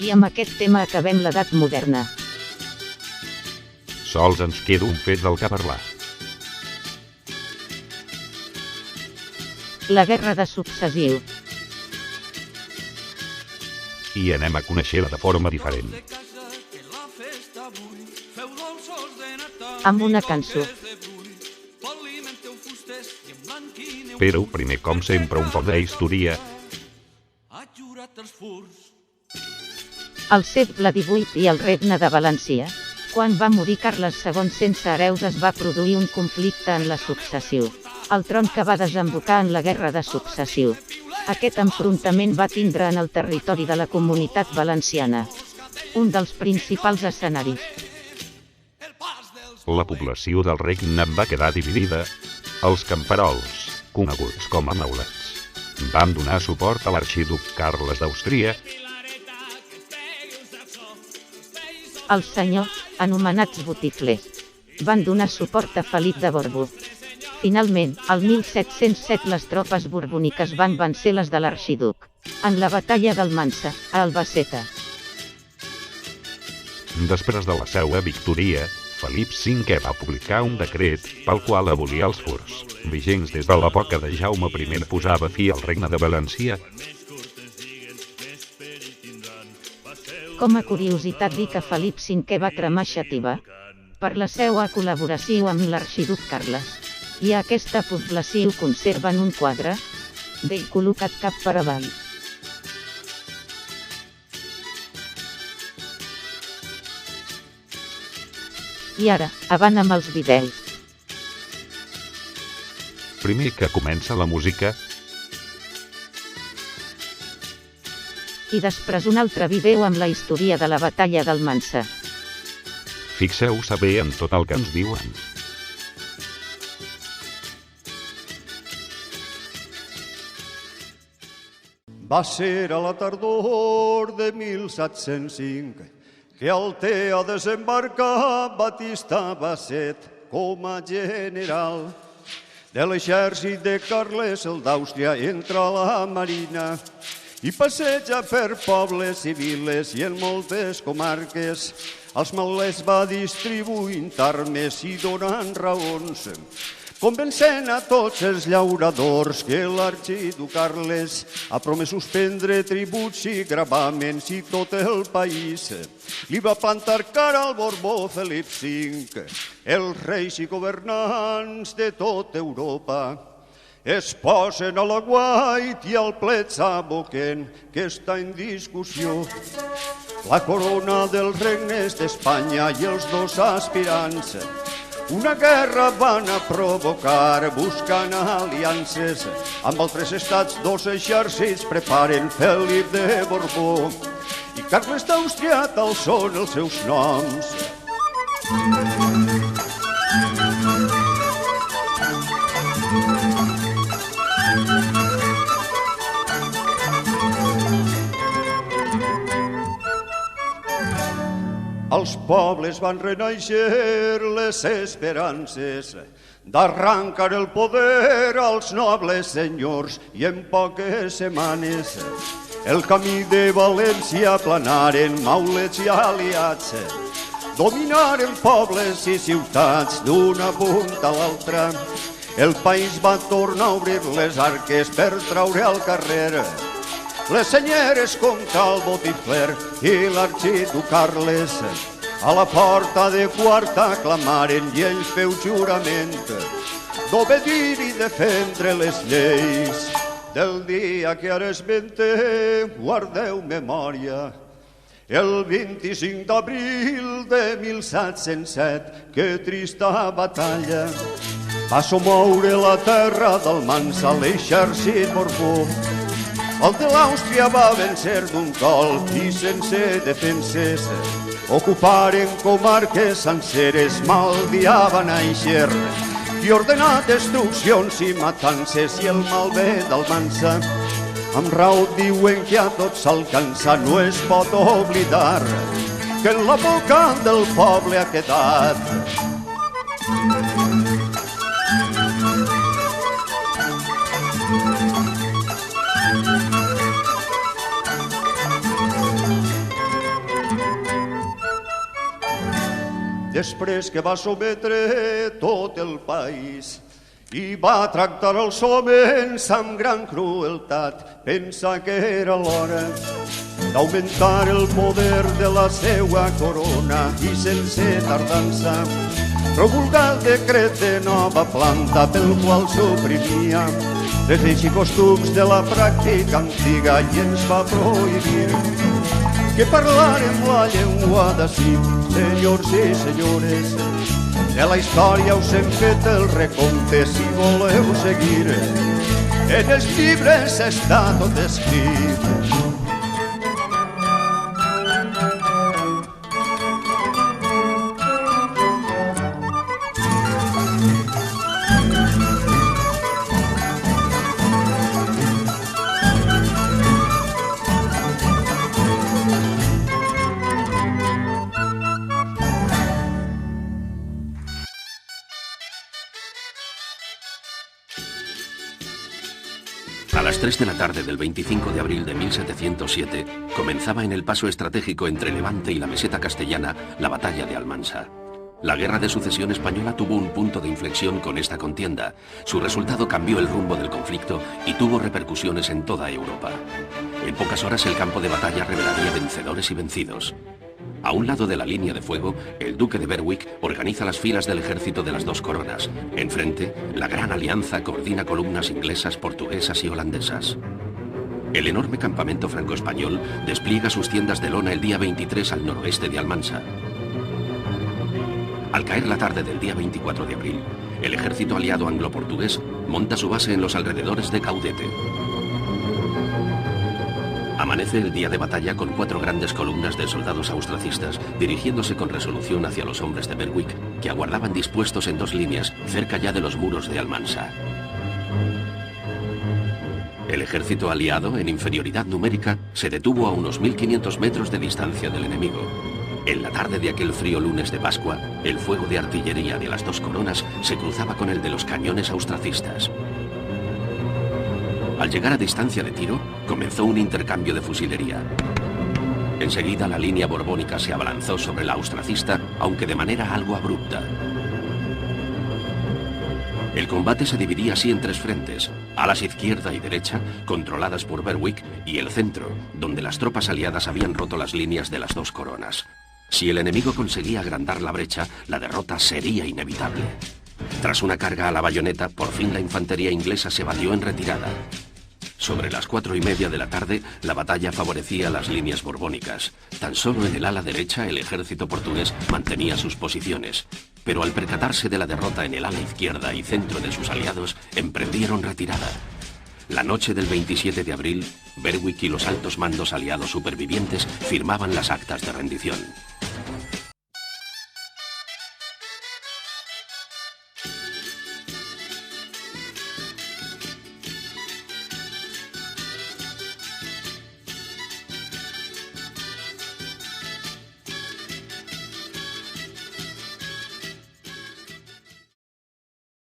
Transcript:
I amb aquest tema acabem l'edat moderna. Sols ens queda un fet del que parlar. La guerra de successiu. I anem a conèixer-la de forma diferent. Amb una cançó. Però primer, com sempre, un poc d'història. Al segle XVIII i el regne de València, quan va morir Carles II sense hereus, es va produir un conflicte en la successió. El tron que va desembocar en la guerra de successió. Aquest enfrontament va tindre en el territori de la Comunitat Valenciana un dels principals escenaris. La població del regne va quedar dividida. Els camperols, coneguts com a maulets, van donar suport a l'arxiduc Carles d'Àustria. Els senyors, anomenats botiflers, van donar suport a Felip de Borbó. Finalment, al 1707 les tropes borbòniques van vèncer les de l'arxiduc, en la batalla d'Almansa, a Albacete. Després de la seva victòria, Felip V va publicar un decret pel qual abolia els furs, vigents des de l'època de Jaume I, posava fi al regne de València. Com a curiositat dir que Felip V va cremar Xàtiva per la seva col·laboració amb l'arxiduc Carles. I a aquesta població conserven un quadre d'ell col·locat cap per avall. I ara, avant amb els vídeos. Primer que comença la música, I després un altre vídeo amb la història de la batalla d'Almansa. fixeu-se bé en tot el que ens diuen. Va ser a la tardor de 1705 que Altea desembarca Batista Basset com a general de l'exèrcit de Carles el d'Àustria. Entra a la marina i passeja per pobles i viles i en moltes comarques. Els maulets va distribuint armes i donant raons, convencent a tots els llauradors que l'arxiduc Carles ha promès suspendre tributs i gravaments i tot el país li va plantar cara al Borbó Felip V. Els reis i governants de tota Europa es posen a l'aguait i al plet s'aboquen, que està en discussió la corona dels regnes d'Espanya i els dos aspirants. Una guerra van a provocar buscant aliances amb altres estats. Dos exèrcits preparen Felip de Borbó i Carles d'Àustria, tals són els seus noms. Als pobles van renaixer les esperances d'arrancar el poder als nobles senyors i en poques setmanes el camí de València aplanaren maulets i aliats. Dominaren pobles i ciutats d'una punta a l'altra. El país va tornar a obrir les arques per traure al carrer les senyeres contra el botifler i l'arxiduc Carles. A la porta de Quarta clamaren i ell feu jurament d'obedir i defendre les lleis. Del dia que ara esmentem, guardeu memòria. El 25 d'abril de 1707, que trista batalla, va somoure la terra d'Almansa l'exèrcit Borbó. El de l'Àustria va vèncer d'un colp i sense defenses. Ocuparen comarques senceres, mal dia va néixer i ordenar destruccions i matances. I el malvé d'Almansa, amb raó diuen que a tots s'alcança, no es pot oblidar que en la boca del poble ha quedat. després que va sometre tot el país i va tractar els homes amb gran crueltat. Pensa que era l'hora d'augmentar el poder de la seua corona i sense tardança promulgar el decret de nova planta pel qual suprimia les lleis i costums de la pràctica antiga i ens va prohibir que parlarem la llengua d'ací. Senyors i senyores, de la història us hem fet el recompte, si voleu seguir. En els llibres està tot escrit. A las 3 de la tarde del 25 de abril de 1707 comenzaba en el paso estratégico entre Levante y la meseta castellana la batalla de Almansa. La guerra de sucesión española tuvo un punto de inflexión con esta contienda. Su resultado cambió el rumbo del conflicto y tuvo repercusiones en toda Europa. En pocas horas el campo de batalla revelaría vencedores y vencidos. A un lado de la línea de fuego, el duque de Berwick organiza las filas del ejército de las dos coronas. Enfrente, la Gran Alianza coordina columnas inglesas, portuguesas y holandesas. El enorme campamento franco-español despliega sus tiendas de lona el día 23 al noroeste de Almansa. Al caer la tarde del día 24 de abril, el ejército aliado anglo-portugués monta su base en los alrededores de Caudete. Amanece el día de batalla con 4 grandes columnas de soldados austracistas dirigiéndose con resolución hacia los hombres de Berwick, que aguardaban dispuestos en 2 líneas cerca ya de los muros de Almansa. El ejército aliado, en inferioridad numérica, se detuvo a unos 1500 metros de distancia del enemigo. En la tarde de aquel frío lunes de Pascua, el fuego de artillería de las dos coronas se cruzaba con el de los cañones austracistas. Al llegar a distancia de tiro, comenzó un intercambio de fusilería. Enseguida la línea borbónica se abalanzó sobre la austracista, aunque de manera algo abrupta. El combate se dividía así en 3 frentes, alas izquierda y derecha, controladas por Berwick, y el centro, donde las tropas aliadas habían roto las líneas de las dos coronas. Si el enemigo conseguía agrandar la brecha, la derrota sería inevitable. Tras una carga a la bayoneta, por fin la infantería inglesa se batió en retirada. Sobre las 4:30 de la tarde, la batalla favorecía las líneas borbónicas. Tan solo en el ala derecha el ejército portugués mantenía sus posiciones, pero al percatarse de la derrota en el ala izquierda y centro de sus aliados, emprendieron retirada. La noche del 27 de abril, Berwick y los altos mandos aliados supervivientes firmaban las actas de rendición.